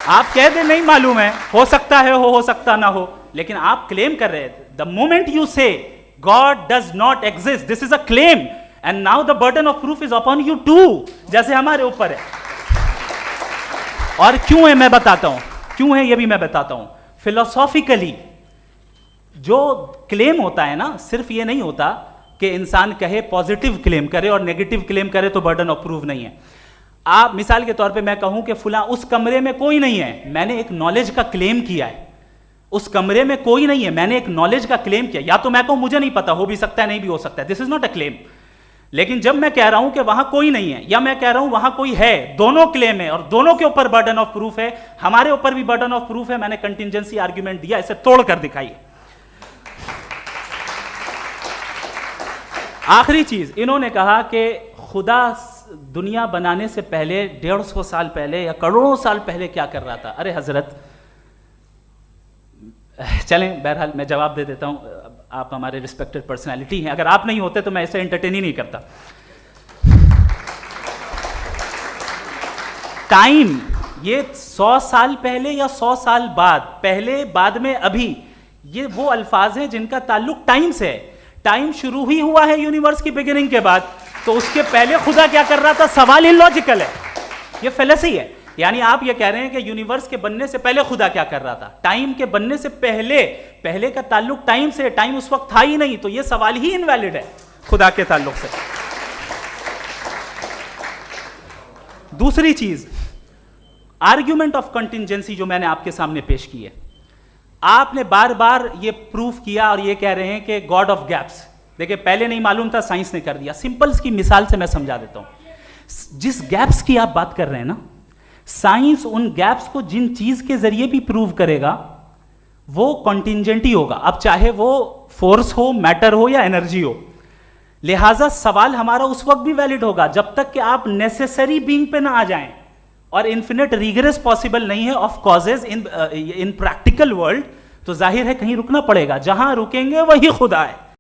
आप कह दे नहीं मालूम है, हो सकता है हो सकता ना हो, लेकिन आप क्लेम कर रहे हैं। The moment you say God does not exist, this is a claim and now the burden of proof is upon you too, जैसे हमारे ऊपर है। और क्यों है मैं बताता हूं, क्यों है ये भी मैं बताता हूं। फिलोसॉफिकली जो क्लेम होता है ना, सिर्फ ये नहीं होता कि इंसान कहे पॉजिटिव क्लेम करे और नेगेटिव क्लेम करे तो बर्डन ऑफ प्रूफ नहीं है। आप मिसाल के तौर पे मैं कहूं कि फुला उस कमरे में कोई नहीं है, मैंने एक नॉलेज का क्लेम किया है। उस कमरे में कोई नहीं है, मैंने एक नॉलेज का क्लेम किया। या तो मैं कहूं मुझे नहीं पता, हो भी सकता है नहीं भी हो सकता है, this is not a claim. लेकिन जब मैं कह रहा हूं कि वहां कोई नहीं है या मैं कह रहा हूं वहां कोई है, दोनों क्लेम है और दोनों के ऊपर बर्डन ऑफ प्रूफ है। हमारे ऊपर भी बर्डन ऑफ प्रूफ है, मैंने कंटिजेंसी आर्ग्यूमेंट दिया, इसे तोड़कर दिखाइए। आखिरी चीज, इन्होंने कहा कि खुदा दुनिया बनाने से पहले 150 साल पहले या करोड़ों साल पहले क्या कर रहा था। अरे हजरत, चलें बहरहाल मैं जवाब दे देता हूं, आप हमारे रिस्पेक्टेड पर्सनालिटी हैं, अगर आप नहीं होते तो मैं ऐसे एंटरटेन ही नहीं करता। टाइम, ये 100 साल पहले या 100 साल बाद, पहले बाद में अभी, ये वो अल्फाज हैं जिनका ताल्लुक टाइम से है। टाइम शुरू ही हुआ है यूनिवर्स की बिगिनिंग के बाद, तो उसके पहले खुदा क्या कर रहा था, सवाल इलॉजिकल है, ये फेलेसी है। यानी आप ये कह रहे हैं कि यूनिवर्स के बनने से पहले खुदा क्या कर रहा था, टाइम के बनने से पहले, पहले का ताल्लुक टाइम से, टाइम उस वक्त था ही नहीं, तो ये सवाल ही इनवैलिड है खुदा के ताल्लुक से। दूसरी चीज, आर्ग्यूमेंट ऑफ कंटिजेंसी जो मैंने आपके सामने पेश की है, आपने बार बार ये प्रूफ किया और ये कह रहे हैं कि गॉड ऑफ गैप्स। देखिए पहले नहीं मालूम था, साइंस ने कर दिया। सिंपल की मिसाल से मैं समझा देता हूं। जिस गैप्स की आप बात कर रहे हैं ना, साइंस उन गैप्स को जिन चीज के जरिए भी प्रूव करेगा वो कॉन्टिंजेंट ही होगा, अब चाहे वो फोर्स हो, मैटर हो या एनर्जी हो। लिहाजा सवाल हमारा उस वक्त भी वैलिड होगा जब तक कि आप नेसेसरी बीइंग पे ना आ जाएं, और इन्फिनिट रिगरेस पॉसिबल नहीं है of causes in practical world, तो जाहिर है कहीं रुकना पड़ेगा, जहां रुकेंगे वही खुदा है।